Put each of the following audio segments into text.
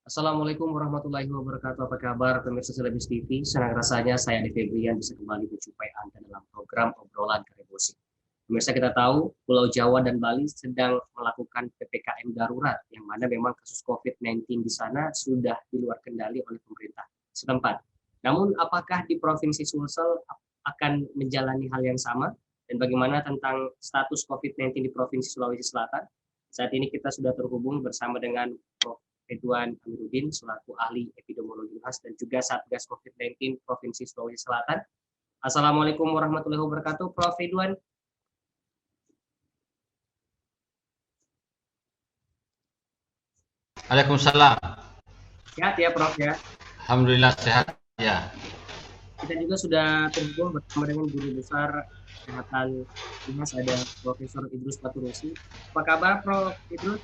Assalamualaikum warahmatullahi wabarakatuh. Apa kabar pemirsa Selebis TV? Senang rasanya saya Adi Febrian bisa kembali menjumpai Anda dalam program obrolan Karebosi. Pemirsa, kita tahu Pulau Jawa dan Bali sedang melakukan PPKM darurat yang mana memang kasus COVID-19 di sana sudah di luar kendali oleh pemerintah setempat. Namun apakah di Provinsi Sulsel akan menjalani hal yang sama? Dan bagaimana tentang status COVID-19 di Provinsi Sulawesi Selatan? Saat ini kita sudah terhubung bersama dengan Prof. Ridwan Amiruddin selaku ahli epidemiologi UNHAS dan juga Satgas COVID-19 Provinsi Sulawesi Selatan. Assalamualaikum warahmatullahi wabarakatuh, Prof. Ridwan. Waalaikumsalam. Sehat ya, Prof ya. Alhamdulillah sehat ya. Kita juga sudah terhubung bersama dengan Guru Besar Kesehatan UNHAS, ada Profesor Idrus Paturusi. Apa kabar, Prof. Idrus?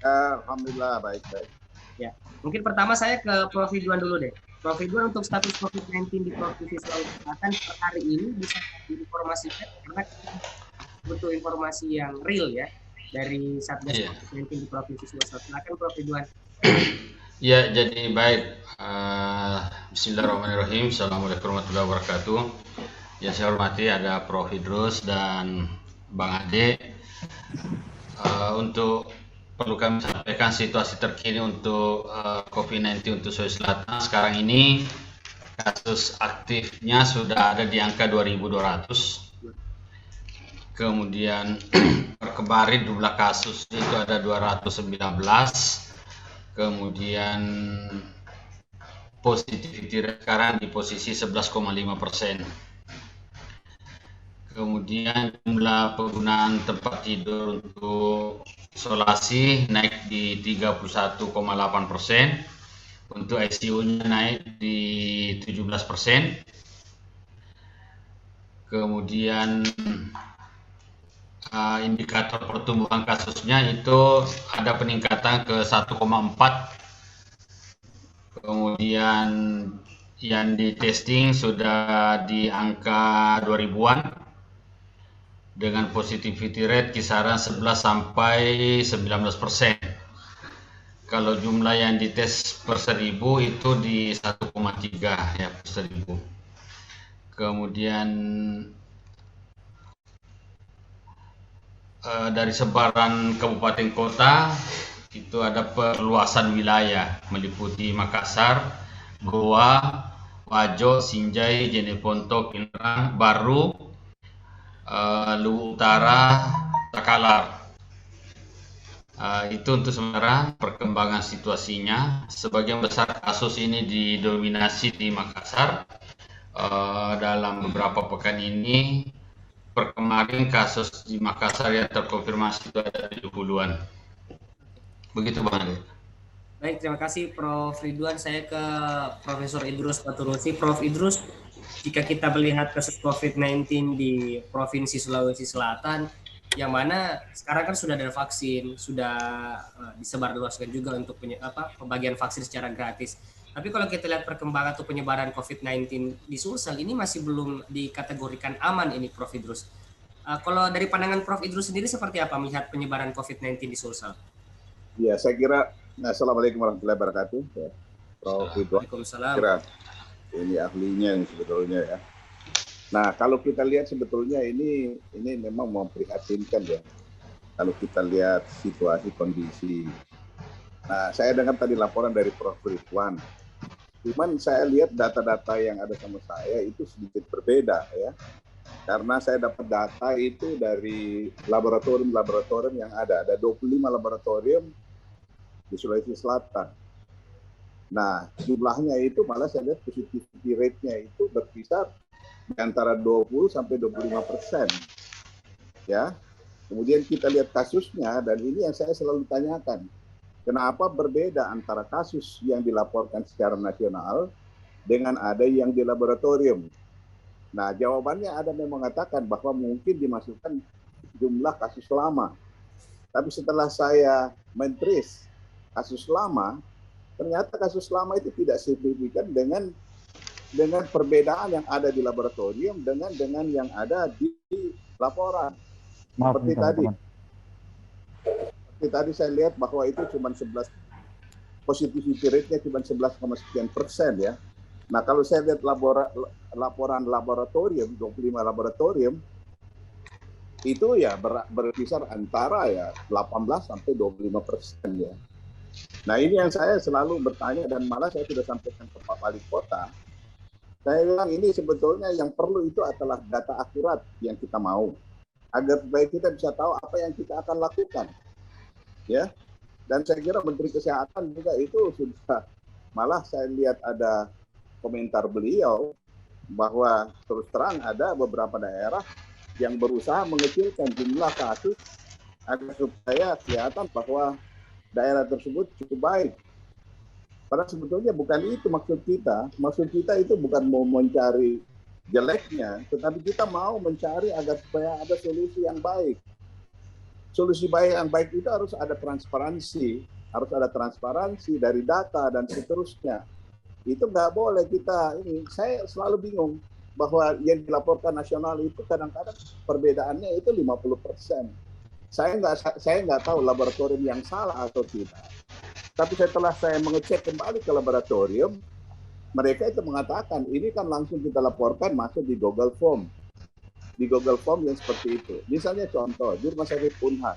Alhamdulillah baik-baik. Ya, mungkin pertama saya ke Prof. Ridwan dulu deh. Prof. Ridwan, untuk status COVID-19 di Provinsi Sulawesi Selatan per hari ini bisa diinformasikan karena kita butuh informasi yang real ya dari Satgas COVID-19 di Provinsi Sulawesi Selatan. Silakan Prof. Ridwan. Ya, jadi baik. Bismillahirrahmanirrahim. Assalamualaikum warahmatullahi wabarakatuh. Yang saya hormati ada Prof. Idrus dan Bang Ade. Untuk perlu kami sampaikan situasi terkini untuk COVID-19 untuk Sulawesi Selatan. Sekarang ini kasus aktifnya sudah ada di angka 2.200. Kemudian kemarin jumlah kasus itu ada 219. Kemudian positivity rate sekarang di posisi 11,5%. Kemudian jumlah penggunaan tempat tidur untuk isolasi naik di 31,8%, untuk ICU-nya naik di 17%. Kemudian indikator pertumbuhan kasusnya itu ada peningkatan ke 1,4. Kemudian yang di testing sudah di angka 2000-an dengan positivity rate kisaran 11 sampai 19%. Kalau jumlah yang dites per 1000 itu di 1,3 ya per 1000. Kemudian dari sebaran kabupaten kota itu ada perluasan wilayah meliputi Makassar, Goa, Wajo, Sinjai, Jeneponto, Pinrang, Baru, Luwu Utara, Takalar. Itu untuk sementara perkembangan situasinya. Sebagian besar kasus ini didominasi di Makassar. Dalam beberapa pekan ini, per kemarin kasus di Makassar yang terkonfirmasi itu ada 70-an. Begitu Bang Ade. Baik, terima kasih Prof. Ridwan. Saya ke Profesor Idrus Paturusi. Prof. Idrus, jika kita melihat kasus COVID-19 di Provinsi Sulawesi Selatan, yang mana sekarang kan sudah ada vaksin, sudah disebarluaskan juga untuk pembagian vaksin secara gratis. Tapi kalau kita lihat perkembangan atau penyebaran COVID-19 di Sulsel ini masih belum dikategorikan aman ini, Prof. Idrus. Kalau dari pandangan Prof. Idrus sendiri seperti apa melihat penyebaran COVID-19 di Sulsel? Ya, saya kira Assalamualaikum warahmatullahi wabarakatuh. Ya, Prof. Ridwan. Kira ini ahlinya yang sebetulnya ya. Nah, kalau kita lihat sebetulnya ini memang memprihatinkan ya. Kalau kita lihat situasi kondisi. Nah, saya dengar tadi laporan dari Prof. Ridwan. Cuman saya lihat data-data yang ada sama saya itu sedikit berbeda ya. Karena saya dapat data itu dari laboratorium yang ada. Ada 25 laboratorium di Sulawesi Selatan. Nah, jumlahnya itu malah saya lihat positivity rate-nya itu berkisar di antara 20 sampai 25%. Ya. Kemudian kita lihat kasusnya, dan ini yang saya selalu tanyakan. Kenapa berbeda antara kasus yang dilaporkan secara nasional dengan ada yang di laboratorium? Nah, jawabannya ada yang mengatakan bahwa mungkin dimasukkan jumlah kasus lama. Tapi setelah saya mentris kasus lama, ternyata kasus lama itu tidak signifikan dengan perbedaan yang ada di laboratorium dengan yang ada di laporan. Seperti tadi saya lihat bahwa itu cuma 11 positivity rate-nya cuma 11,sekian% ya. Nah, kalau saya lihat laporan laboratorium, 25 laboratorium, itu ya berkisar antara ya 18 sampai 25% ya. Nah, ini yang saya selalu bertanya dan malah saya sudah sampaikan ke Pak Wali Kota. Saya bilang ini sebetulnya yang perlu itu adalah data akurat yang kita mau, agar supaya kita bisa tahu apa yang kita akan lakukan. Ya. Dan saya kira Menteri Kesehatan juga itu sudah, malah saya lihat ada komentar beliau bahwa terus terang ada beberapa daerah yang berusaha mengecilkan jumlah kasus agar supaya kelihatan bahwa daerah tersebut cukup baik. Padahal sebetulnya bukan itu maksud kita. Maksud kita itu bukan mau mencari jeleknya, tetapi kita mau mencari agar supaya ada solusi yang baik. Solusi yang baik itu harus ada transparansi dari data dan seterusnya. Itu nggak boleh kita ini. Saya selalu bingung bahwa yang dilaporkan nasional itu kadang-kadang perbedaannya itu 50%. Saya nggak tahu laboratorium yang salah atau tidak. Tapi setelah saya mengecek kembali ke laboratorium, mereka itu mengatakan ini kan langsung kita laporkan masuk di Google Form. Di Google Form yang seperti itu. Misalnya contoh, di Rumah Sakit Unhas.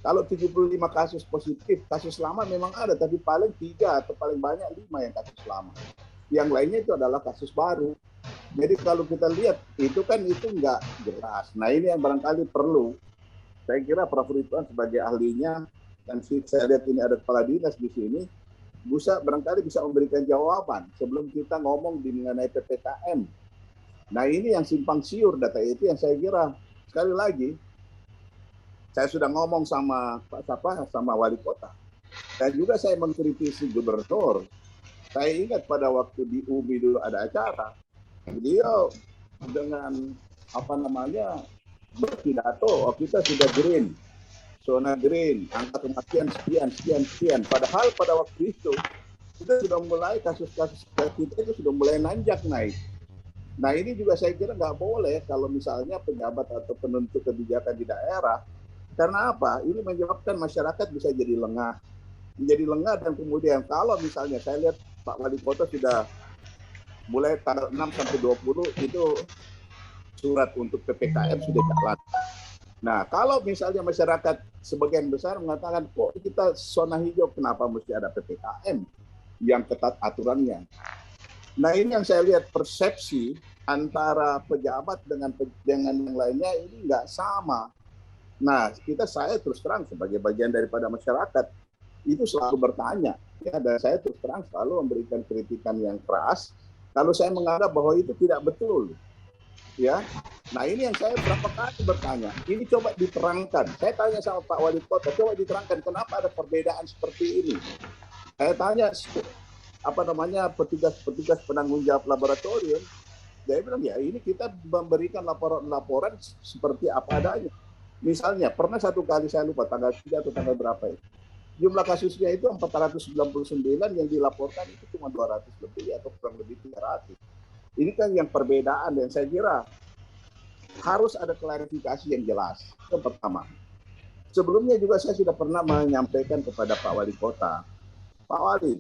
Kalau 75 kasus positif, kasus lama memang ada, tapi paling 3 atau paling banyak 5 yang kasus lama. Yang lainnya itu adalah kasus baru. Jadi kalau kita lihat, itu nggak jelas. Nah ini yang barangkali perlu. Saya kira Prof. Ridwan sebagai ahlinya, dan saya lihat ini ada kepala dinas di sini, barangkali bisa memberikan jawaban sebelum kita ngomong mengenai PPKM. Nah ini yang simpang siur data itu yang saya kira, sekali lagi, saya sudah ngomong sama wali kota. Dan juga saya mengkritisi gubernur. Saya ingat pada waktu di UMI dulu ada acara, beliau dengan berpidato, kita sudah green, zona green, angka kematian sekian. Padahal pada waktu itu, kita sudah mulai kasus-kasus kita itu sudah mulai nanjak naik. Nah ini juga saya kira nggak boleh kalau misalnya pejabat atau penentu kebijakan di daerah, karena apa? Ini menyebabkan masyarakat bisa jadi lengah. Dan kemudian kalau misalnya saya lihat Pak Wali Kota sudah mulai tanggal 6 sampai 20 itu surat untuk PPKM sudah jalan. Nah kalau misalnya masyarakat sebagian besar mengatakan kok kita zona hijau, kenapa mesti ada PPKM yang ketat aturannya? Nah ini yang saya lihat persepsi antara pejabat dengan yang lainnya ini nggak sama. Nah saya terus terang sebagai bagian daripada masyarakat itu selalu bertanya, ya, dan saya terus terang selalu memberikan kritikan yang keras kalau saya menganggap bahwa itu tidak betul, ya. Nah ini yang saya berapa kali bertanya, ini coba diterangkan. Saya tanya sama Pak Wali Kota, coba diterangkan kenapa ada perbedaan seperti ini. Saya tanya petugas penanggung jawab laboratorium, dia bilang ya ini kita memberikan laporan seperti apa adanya. Misalnya pernah satu kali saya lupa tanggal 3 atau tanggal berapa itu, jumlah kasusnya itu 499, yang dilaporkan itu cuma 200 lebih atau kurang lebih 300. Ini kan yang perbedaan, dan saya kira harus ada klarifikasi yang jelas. Yang pertama, sebelumnya juga saya sudah pernah menyampaikan kepada Pak Wali Kota, Pak Wali,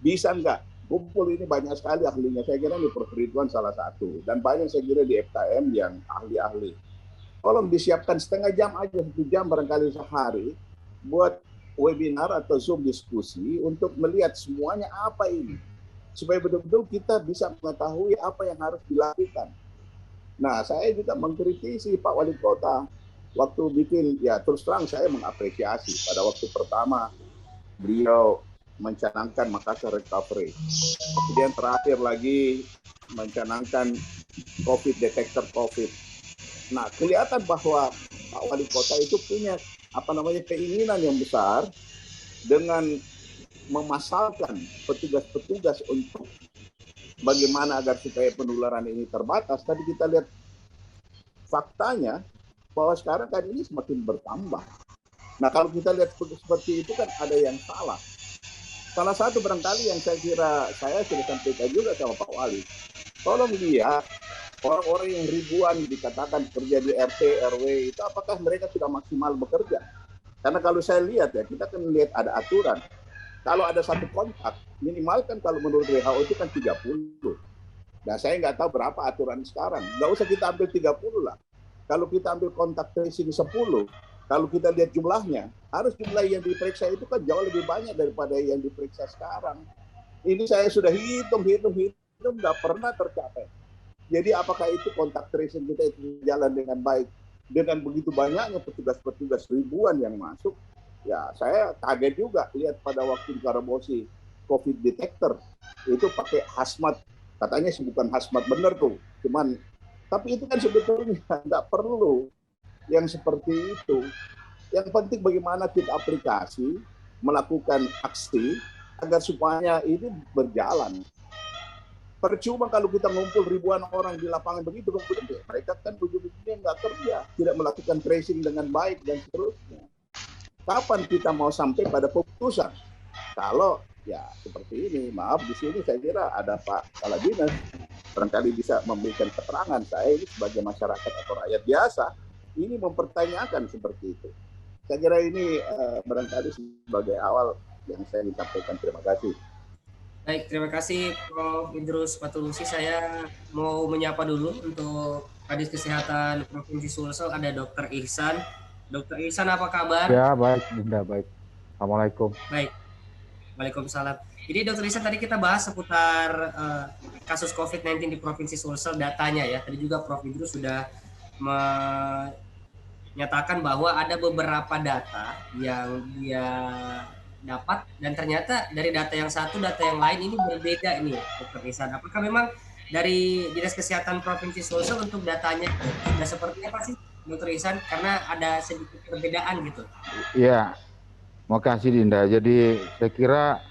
bisa nggak kumpul ini banyak sekali ahlinya. Saya kira ini Prof. Ridwan salah satu. Dan banyak saya kira di FKM yang ahli-ahli. Tolong disiapkan setengah jam aja, 1 jam barangkali sehari, buat webinar atau Zoom diskusi untuk melihat semuanya apa ini. Supaya betul-betul kita bisa mengetahui apa yang harus dilakukan. Nah, saya juga mengkritisi Pak Wali Kota. Waktu bikin, ya terus terang saya mengapresiasi. Pada waktu pertama, beliau mencanangkan Makassar Recovery. Kemudian terakhir lagi mencanangkan COVID, detektor COVID. Nah, kelihatan bahwa Pak Wali Kota itu punya keinginan yang besar dengan memasalkan petugas-petugas untuk bagaimana agar supaya penularan ini terbatas. Tapi kita lihat faktanya bahwa sekarang kan ini semakin bertambah. Nah, kalau kita lihat seperti itu kan ada yang salah. Salah satu barangkali yang saya kira saya sudah sampaikan juga sama Pak Wali, tolong lihat orang-orang yang ribuan dikatakan kerja di RT, RW, itu apakah mereka sudah maksimal bekerja? Karena kalau saya lihat ya, kita kan lihat ada aturan. Kalau ada satu kontak, minimal kan kalau menurut WHO itu kan 30. Nah, saya nggak tahu berapa aturan sekarang. Nggak usah kita ambil 30 lah. Kalau kita ambil kontak tracing 10, kalau kita lihat jumlahnya, harus jumlah yang diperiksa itu kan jauh lebih banyak daripada yang diperiksa sekarang. Ini saya sudah hitung, nggak pernah tercapai. Jadi apakah itu kontak tracing kita itu jalan dengan baik? Dengan begitu banyaknya petugas-petugas ribuan yang masuk, ya saya kaget juga lihat pada waktu di Karabosi COVID detector itu pakai hazmat, katanya sih bukan hazmat bener tuh, cuman tapi itu kan sebetulnya nggak perlu yang seperti itu. Yang penting bagaimana kita aplikasi melakukan aksi agar supaya ini berjalan. Percuma kalau kita ngumpul ribuan orang di lapangan begitu, mereka kan ujung-ujungnya nggak kerja, tidak melakukan tracing dengan baik dan seterusnya. Kapan kita mau sampai pada keputusan? Kalau ya seperti ini, maaf di sini saya kira ada Pak Kepala Dinas, barangkali bisa memberikan keterangan. Saya ini sebagai masyarakat atau rakyat biasa, ini mempertanyakan seperti itu. Saya kira ini barangkali sebagai awal yang saya ingin sampaikan. Terima kasih. Baik, terima kasih Prof. Idrus Patulusi. Saya mau menyapa dulu untuk Kadis Kesehatan Provinsi Sulsel, ada Dr. Ihsan. Dr. Ihsan, apa kabar? Ya, baik, Dinda, baik. Assalamualaikum. Baik, waalaikumsalam. Jadi Dr. Ihsan, tadi kita bahas seputar kasus COVID-19 di Provinsi Sulsel, datanya ya. Tadi juga Prof. Idrus sudah menyatakan bahwa ada beberapa data yang dia dapat dan ternyata dari data yang satu, data yang lain ini berbeda ini, Dr. Ihsan. Apakah memang dari Dinas Kesehatan Provinsi Sulsel untuk datanya sudah seperti apa sih, Dr. Ihsan? Karena ada sedikit perbedaan gitu. Iya, makasih Dinda. Jadi saya kira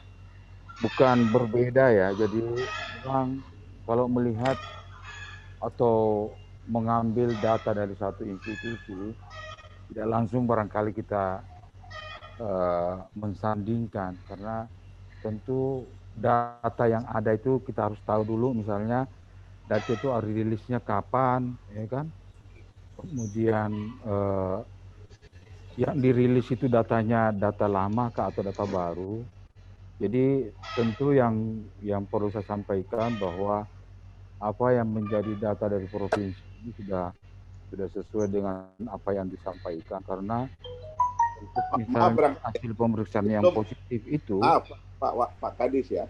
bukan berbeda ya. Jadi memang kalau melihat atau mengambil data dari satu institusi, tidak langsung barangkali kita mensandingkan, karena tentu data yang ada itu kita harus tahu dulu, misalnya data itu rilisnya kapan, ya kan? Kemudian yang dirilis itu datanya data lama kah atau data baru. Jadi tentu yang perlu saya sampaikan bahwa apa yang menjadi data dari provinsi ini sudah sesuai dengan apa yang disampaikan, karena misalnya hasil pemeriksaan yang positif itu. Pak Kadis ya,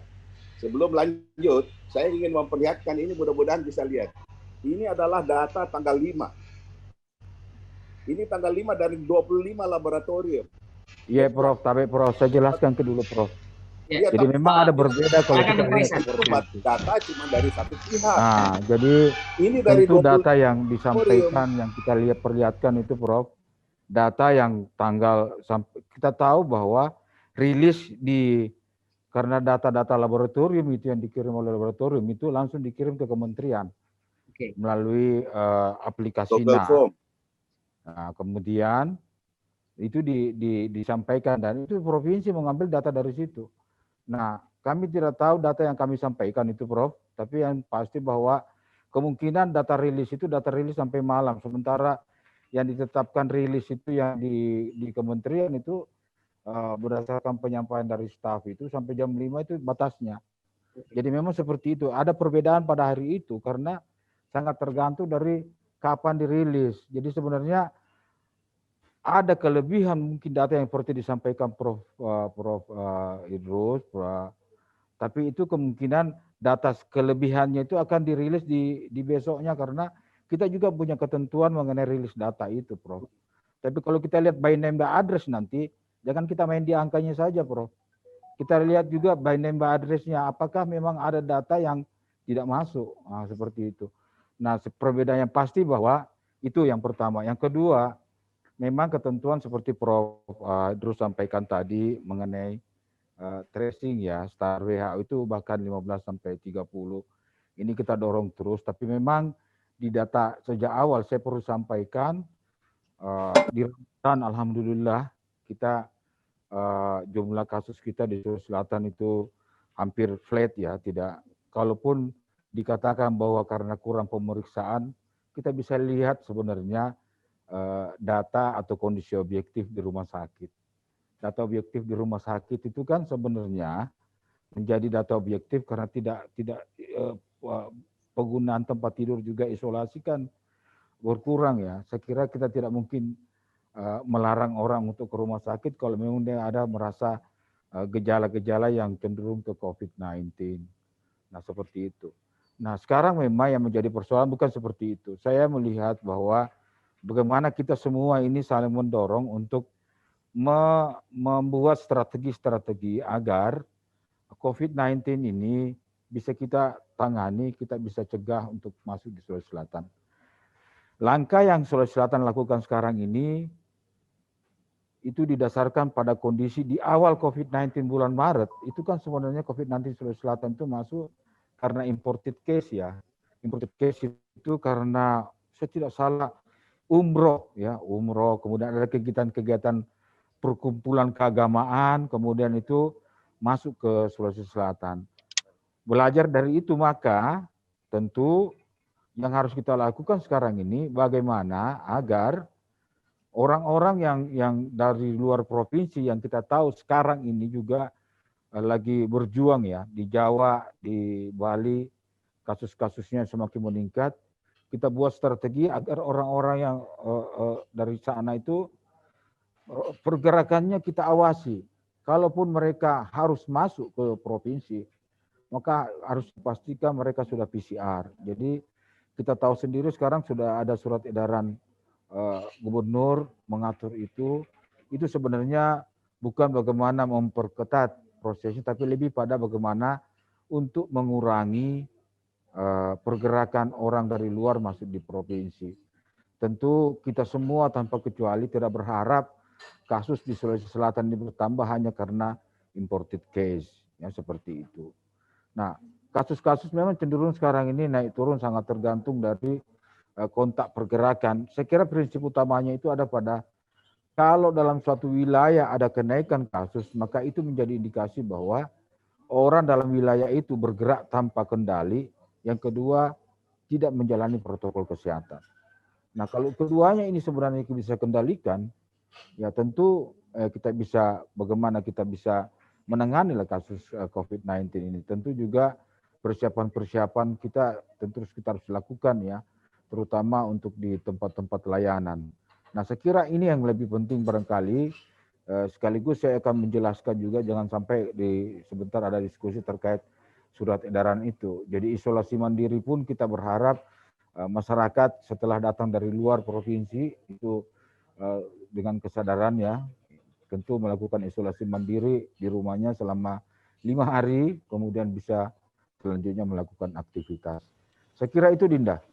sebelum lanjut, saya ingin memperlihatkan ini, mudah-mudahan bisa lihat. Ini adalah data tanggal 5. Ini tanggal 5 dari 25 laboratorium. Iya, Prof. Tapi Prof, saya jelaskan ke dulu, Prof. Ya, jadi memang ada berbeda kalau kita lihat data cuma dari satu pihak. Nah, jadi ini dari tentu data yang disampaikan, yang kita perlihatkan itu, Prof, data yang tanggal, kita tahu bahwa rilis karena data-data laboratorium itu yang dikirim oleh laboratorium itu langsung dikirim ke kementerian melalui aplikasi NAS. Nah, kemudian itu disampaikan dan itu provinsi mengambil data dari situ. Nah, kami tidak tahu data yang kami sampaikan itu, Prof, tapi yang pasti bahwa kemungkinan data rilis itu data rilis sampai malam, sementara yang ditetapkan rilis itu yang di kementerian itu berdasarkan penyampaian dari staf itu sampai jam 5 itu batasnya. Jadi memang seperti itu. Ada perbedaan pada hari itu karena sangat tergantung dari kapan dirilis. Jadi sebenarnya ada kelebihan mungkin data yang seperti disampaikan Prof. Idrus, tapi itu kemungkinan data kelebihannya itu akan dirilis di besoknya, karena kita juga punya ketentuan mengenai rilis data itu, Prof. Tapi kalau kita lihat by name by address nanti, jangan kita main di angkanya saja, Prof. Kita lihat juga by name by address-nya, apakah memang ada data yang tidak masuk, seperti itu. Nah, perbedaan yang pasti bahwa itu yang pertama. Yang kedua, memang ketentuan seperti Prof. Idrus sampaikan tadi mengenai tracing ya, STAR WHO itu bahkan 15 sampai 30. Ini kita dorong terus, tapi memang di data sejak awal saya perlu sampaikan di Ramadan alhamdulillah kita jumlah kasus kita di Sulawesi Selatan itu hampir flat ya, tidak, kalaupun dikatakan bahwa karena kurang pemeriksaan, kita bisa lihat sebenarnya data atau kondisi objektif di rumah sakit. data objektif di rumah sakit itu kan sebenarnya menjadi data objektif karena tidak penggunaan tempat tidur juga isolasi kan berkurang ya. Saya kira kita tidak mungkin melarang orang untuk ke rumah sakit kalau memang dia ada merasa gejala-gejala yang cenderung ke COVID-19. Nah, seperti itu. Nah, sekarang memang yang menjadi persoalan bukan seperti itu. Saya melihat bahwa bagaimana kita semua ini saling mendorong untuk membuat strategi-strategi agar COVID-19 ini bisa kita tangani, kita bisa cegah untuk masuk di Sulawesi Selatan. Langkah yang Sulawesi Selatan lakukan sekarang ini itu didasarkan pada kondisi di awal COVID-19 bulan Maret. Itu kan sebenarnya COVID-19 Sulawesi Selatan itu masuk karena imported case ya. Imported case itu karena saya tidak salah umroh ya, umroh, kemudian ada kegiatan-kegiatan perkumpulan keagamaan, kemudian itu masuk ke Sulawesi Selatan. Belajar dari itu maka tentu yang harus kita lakukan sekarang ini bagaimana agar orang-orang yang dari luar provinsi yang kita tahu sekarang ini juga lagi berjuang ya di Jawa, di Bali, kasus-kasusnya semakin meningkat. Kita buat strategi agar orang-orang yang dari sana itu pergerakannya kita awasi. Kalaupun mereka harus masuk ke provinsi, maka harus dipastikan mereka sudah PCR. Jadi kita tahu sendiri sekarang sudah ada surat edaran gubernur mengatur itu sebenarnya bukan bagaimana memperketat prosesnya, tapi lebih pada bagaimana untuk mengurangi pergerakan orang dari luar masuk di provinsi. Tentu kita semua tanpa kecuali tidak berharap kasus di Sulawesi Selatan ini bertambah hanya karena imported case, ya seperti itu. Nah, kasus-kasus memang cenderung sekarang ini naik turun sangat tergantung dari kontak pergerakan. Saya kira prinsip utamanya itu ada pada kalau dalam suatu wilayah ada kenaikan kasus, maka itu menjadi indikasi bahwa orang dalam wilayah itu bergerak tanpa kendali. Yang kedua, tidak menjalani protokol kesehatan. Nah, kalau keduanya ini sebenarnya bisa kendalikan, ya tentu kita bisa bagaimana kita bisa menangani kasus COVID-19 ini. Tentu juga persiapan-persiapan kita tentu kita harus lakukan ya, terutama untuk di tempat-tempat layanan. Nah, saya kira ini yang lebih penting barangkali, sekaligus saya akan menjelaskan juga jangan sampai sebentar ada diskusi terkait surat edaran itu. Jadi isolasi mandiri pun kita berharap masyarakat setelah datang dari luar provinsi itu dengan kesadaran ya, tentu melakukan isolasi mandiri di rumahnya selama 5 hari, kemudian bisa selanjutnya melakukan aktivitas. Saya kira itu Dinda.